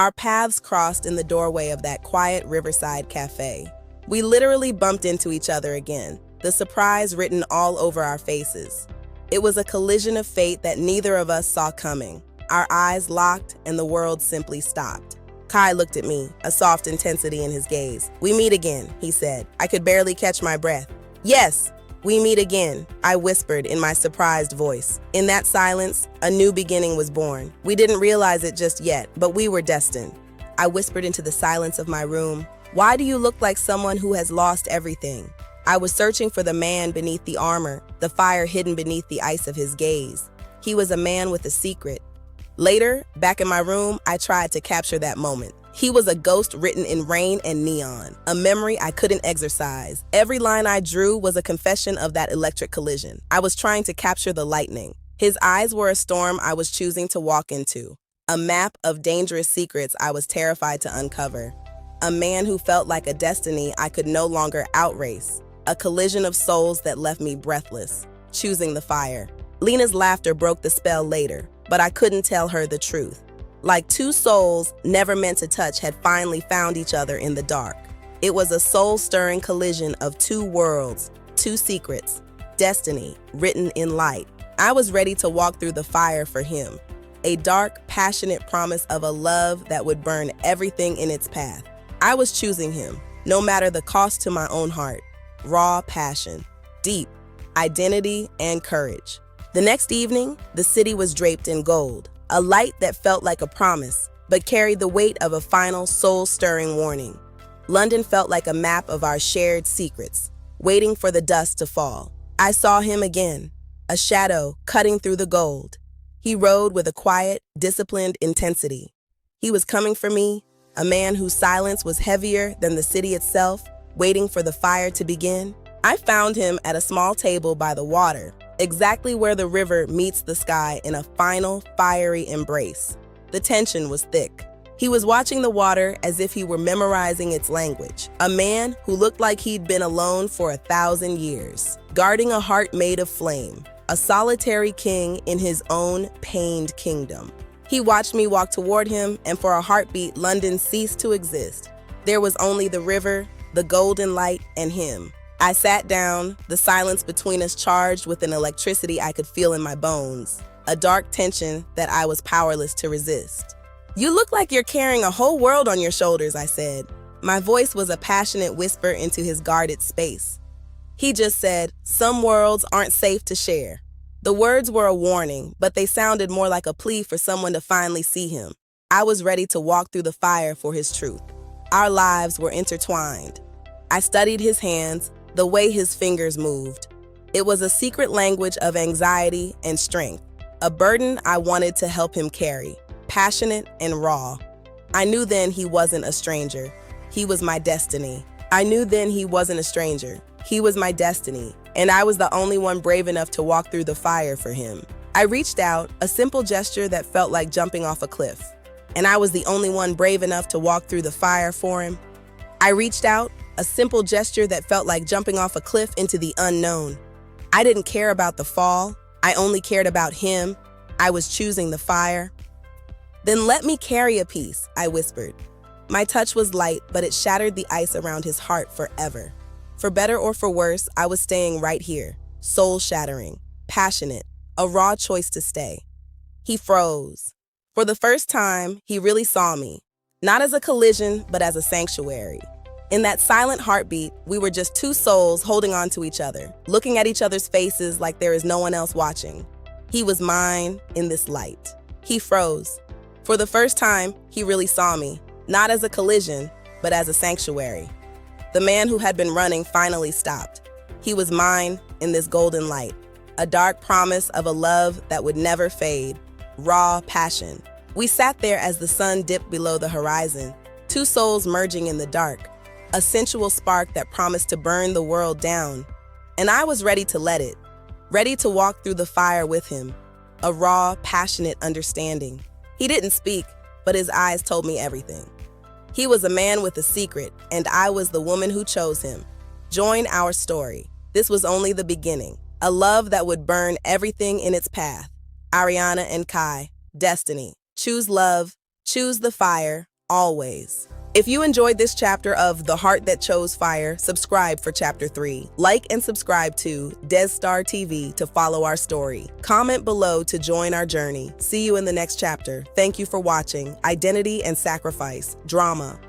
Our paths crossed in the doorway of that quiet riverside cafe. We literally bumped into each other again, the surprise written all over our faces. It was a collision of fate that neither of us saw coming. Our eyes locked and the world simply stopped. Kai looked at me, a soft intensity in his gaze. "We meet again," he said. I could barely catch my breath. "Yes, we meet again," I whispered in my surprised voice. In that silence, a new beginning was born. We didn't realize it just yet, but we were destined. I whispered into the silence of my room, "Why do you look like someone who has lost everything?" I was searching for the man beneath the armor, the fire hidden beneath the ice of his gaze. He was a man with a secret. Later, back in my room, I tried to capture that moment. He was a ghost written in rain and neon, a memory I couldn't exorcise. Every line I drew was a confession of that electric collision. I was trying to capture the lightning. His eyes were a storm I was choosing to walk into, a map of dangerous secrets I was terrified to uncover, a man who felt like a destiny I could no longer outrace, a collision of souls that left me breathless, choosing the fire. Lena's laughter broke the spell later, but I couldn't tell her the truth. Like two souls never meant to touch had finally found each other in the dark. It was a soul-stirring collision of two worlds, two secrets, destiny written in light. I was ready to walk through the fire for him, a dark, passionate promise of a love that would burn everything in its path. I was choosing him, no matter the cost to my own heart. Raw passion, deep identity, and courage. The next evening, the city was draped in gold, a light that felt like a promise, but carried the weight of a final soul-stirring warning. London felt like a map of our shared secrets, waiting for the dust to fall. I saw him again, a shadow cutting through the gold. He rode with a quiet, disciplined intensity. He was coming for me, a man whose silence was heavier than the city itself, waiting for the fire to begin. I found him at a small table by the water, exactly where the river meets the sky in a final, fiery embrace. The tension was thick. He was watching the water as if he were memorizing its language, a man who looked like he'd been alone for 1,000 years, guarding a heart made of flame, a solitary king in his own pained kingdom. He watched me walk toward him, and for a heartbeat, London ceased to exist. There was only the river, the golden light, and him. I sat down, the silence between us charged with an electricity I could feel in my bones, a dark tension that I was powerless to resist. "You look like you're carrying a whole world on your shoulders," I said. My voice was a passionate whisper into his guarded space. He just said, "Some worlds aren't safe to share." The words were a warning, but they sounded more like a plea for someone to finally see him. I was ready to walk through the fire for his truth. Our lives were intertwined. I studied his hands, the way his fingers moved. It was a secret language of anxiety and strength, a burden I wanted to help him carry, passionate and raw. I knew then he wasn't a stranger. He was my destiny. I knew then he wasn't a stranger. He was my destiny, and I was the only one brave enough to walk through the fire for him. I reached out, a simple gesture that felt like jumping off a cliff, and I was the only one brave enough to walk through the fire for him. I reached out, a simple gesture that felt like jumping off a cliff into the unknown. I didn't care about the fall. I only cared about him. I was choosing the fire. "Then let me carry a piece," I whispered. My touch was light, but it shattered the ice around his heart forever. For better or for worse, I was staying right here, soul-shattering, passionate, a raw choice to stay. He froze. For the first time, he really saw me, not as a collision, but as a sanctuary. In that silent heartbeat, we were just two souls holding on to each other, looking at each other's faces like there is no one else watching. He was mine in this light. He froze. For the first time, he really saw me, not as a collision, but as a sanctuary. The man who had been running finally stopped. He was mine in this golden light, a dark promise of a love that would never fade, raw passion. We sat there as the sun dipped below the horizon, two souls merging in the dark, a sensual spark that promised to burn the world down. And I was ready to let it, ready to walk through the fire with him, a raw, passionate understanding. He didn't speak, but his eyes told me everything. He was a man with a secret, and I was the woman who chose him. Join our story. This was only the beginning, a love that would burn everything in its path. Ariana and Kai, destiny. Choose love, choose the fire, always. If you enjoyed this chapter of The Heart That Chose Fire, subscribe for Chapter 3. Like and subscribe to Des Star TV to follow our story. Comment below to join our journey. See you in the next chapter. Thank you for watching Identity and Sacrifice Drama.